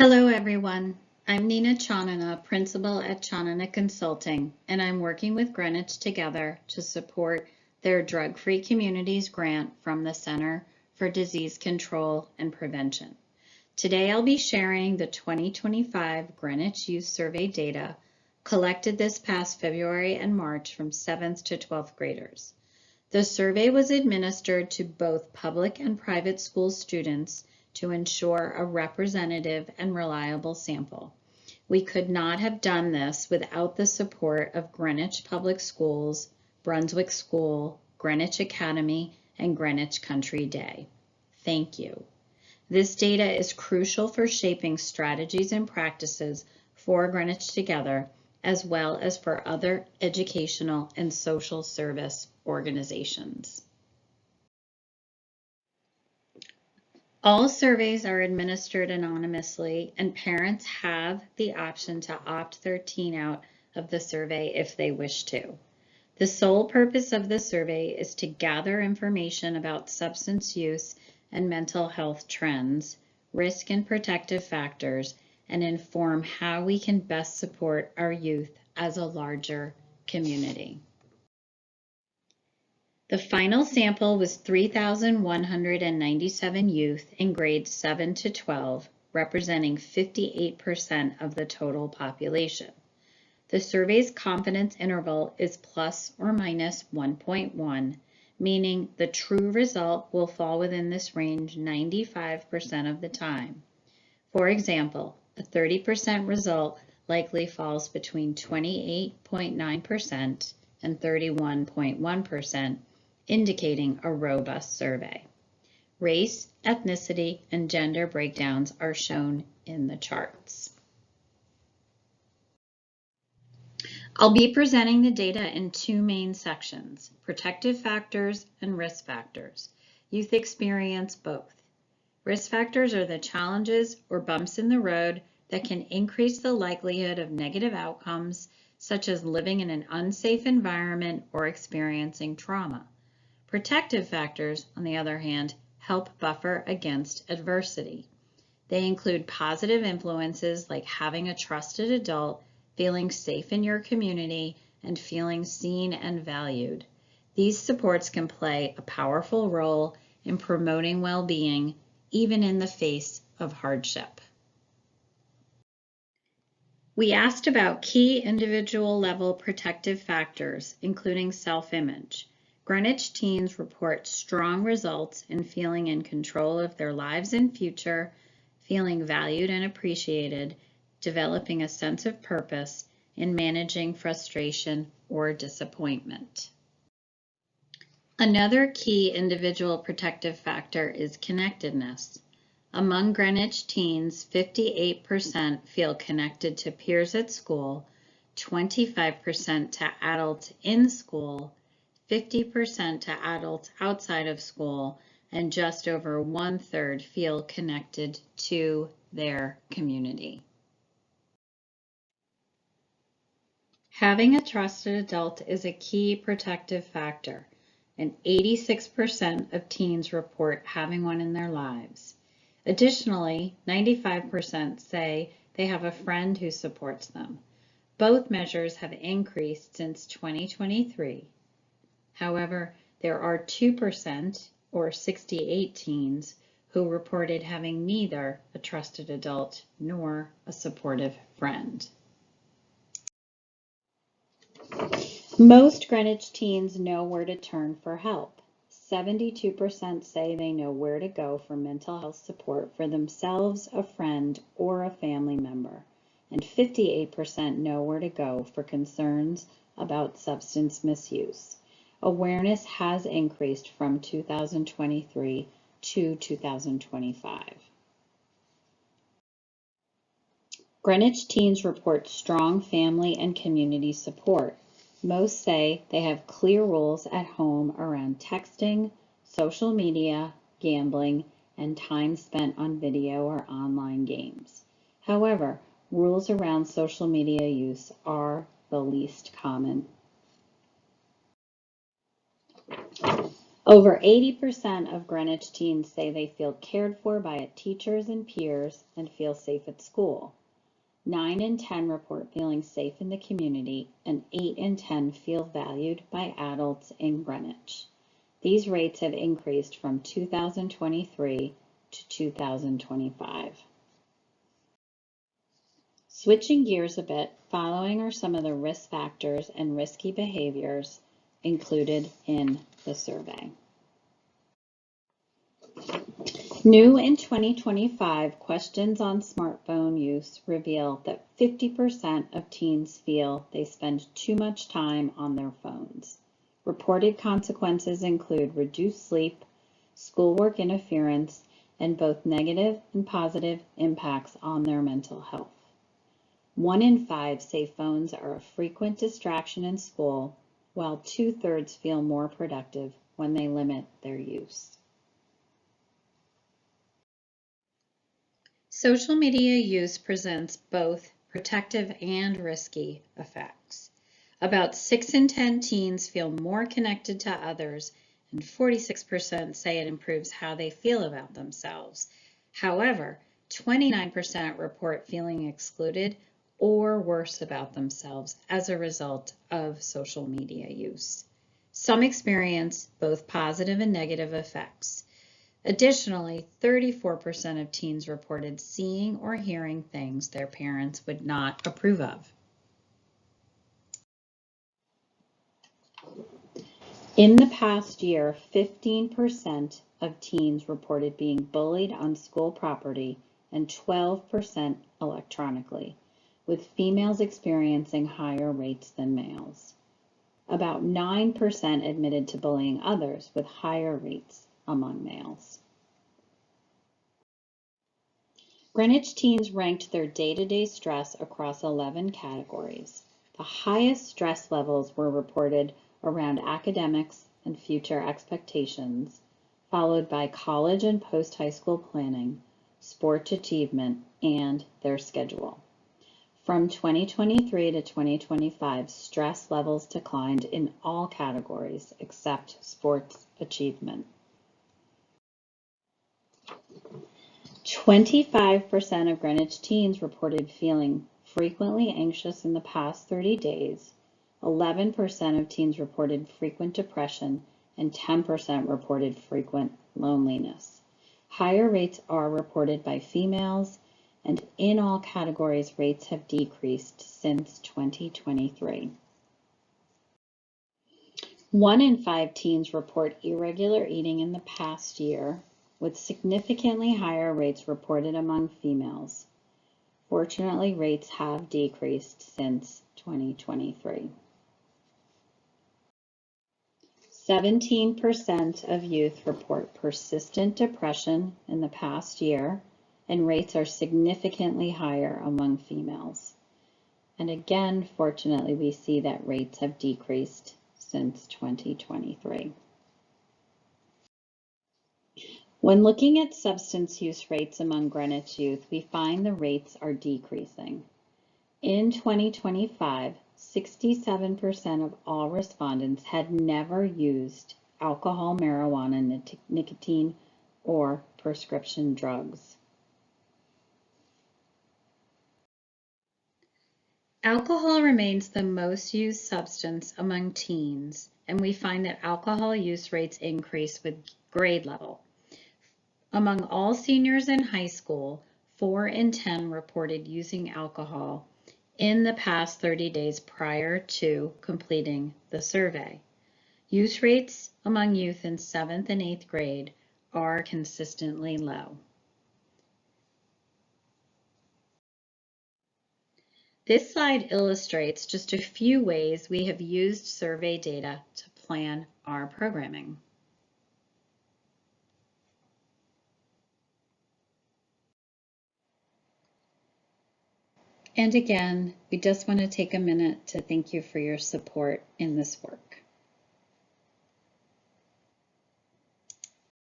Hello, everyone. I'm Nina Chanana, Principal at Chanana Consulting, and I'm working with Greenwich Together to support their Drug-Free Communities grant from the Center for Disease Control and Prevention. Today, I'll be sharing the 2025 Greenwich Youth Survey data collected this past February and March from 7th to 12th graders. The survey was administered to both public and private school students to ensure a representative and reliable sample. We could not have done this without the support of Greenwich Public Schools, Brunswick School, Greenwich Academy, and Greenwich Country Day. Thank you. This data is crucial for shaping strategies and practices for Greenwich Together, as well as for other educational and social service organizations. All surveys are administered anonymously, and parents have the option to opt their teen out of the survey if they wish to. The sole purpose of the survey is to gather information about substance use and mental health trends, risk and protective factors, and inform how we can best support our youth as a larger community. The final sample was 3,197 youth in grades 7 to 12, representing 58% of the total population. The survey's confidence interval is plus or minus 1.1, meaning the true result will fall within this range 95% of the time. For example, a 30% result likely falls between 28.9% and 31.1%, indicating a robust survey. Race, ethnicity, and gender breakdowns are shown in the charts. I'll be presenting the data in two main sections, protective factors and risk factors. Youth experience both. Risk factors are the challenges or bumps in the road that can increase the likelihood of negative outcomes, such as living in an unsafe environment or experiencing trauma. Protective factors, on the other hand, help buffer against adversity. They include positive influences like having a trusted adult, feeling safe in your community, and feeling seen and valued. These supports can play a powerful role in promoting well-being, even in the face of hardship. We asked about key individual level protective factors, including self-image. Greenwich teens report strong results in feeling in control of their lives and future, feeling valued and appreciated, developing a sense of purpose, and managing frustration or disappointment. Another key individual protective factor is connectedness. Among Greenwich teens, 58% feel connected to peers at school, 25% to adults in school, 50% to adults outside of school, and just over 1/3 feel connected to their community. Having a trusted adult is a key protective factor, and 86% of teens report having one in their lives. Additionally, 95% say they have a friend who supports them. Both measures have increased since 2023. However, there are 2%, or 68 teens, who reported having neither a trusted adult nor a supportive friend. Most Greenwich teens know where to turn for help. 72% say they know where to go for mental health support for themselves, a friend, or a family member. And 58% know where to go for concerns about substance misuse. Awareness has increased from 2023 to 2025. Greenwich teens report strong family and community support. Most say they have clear rules at home around texting, social media, gambling, and time spent on video or online games. However, rules around social media use are the least common. Over 80% of Greenwich teens say they feel cared for by teachers and peers and feel safe at school. 9 in 10 report feeling safe in the community, and 8 in 10 feel valued by adults in Greenwich. These rates have increased from 2023 to 2025. Switching gears a bit, following are some of the risk factors and risky behaviors included in the survey. New in 2025, questions on smartphone use reveal that 50% of teens feel they spend too much time on their phones. Reported consequences include reduced sleep, schoolwork interference, and both negative and positive impacts on their mental health. 1 in 5 say phones are a frequent distraction in school, while 2/3 feel more productive when they limit their use. Social media use presents both protective and risky effects. About 6 in 10 teens feel more connected to others, and 46% say it improves how they feel about themselves. However, 29% report feeling excluded or worse about themselves as a result of social media use. Some experience both positive and negative effects. Additionally, 34% of teens reported seeing or hearing things their parents would not approve of. In the past year, 15% of teens reported being bullied on school property and 12% electronically, with females experiencing higher rates than males. About 9% admitted to bullying others, with higher rates among males. Greenwich teens ranked their day-to-day stress across 11 categories. The highest stress levels were reported around academics and future expectations, followed by college and post-high school planning, sports achievement, and their schedule. From 2023 to 2025, stress levels declined in all categories except sports achievement. 25% of Greenwich teens reported feeling frequently anxious in the past 30 days. 11% of teens reported frequent depression, and 10% reported frequent loneliness. Higher rates are reported by females, and in all categories, rates have decreased since 2023. 1 in 5 teens report irregular eating in the past year, with significantly higher rates reported among females. Fortunately, rates have decreased since 2023. 17% of youth report persistent depression in the past year, and rates are significantly higher among females. And again, fortunately, we see that rates have decreased since 2023. When looking at substance use rates among Greenwich youth, we find the rates are decreasing. In 2025, 67% of all respondents had never used alcohol, marijuana, nicotine, or prescription drugs. Alcohol remains the most used substance among teens, and we find that alcohol use rates increase with grade level. Among all seniors in high school, 4 in 10 reported using alcohol in the past 30 days prior to completing the survey. Use rates among youth in 7th and 8th grade are consistently low. This slide illustrates just a few ways we have used survey data to plan our programming. And again, we just want to take a minute to thank you for your support in this work.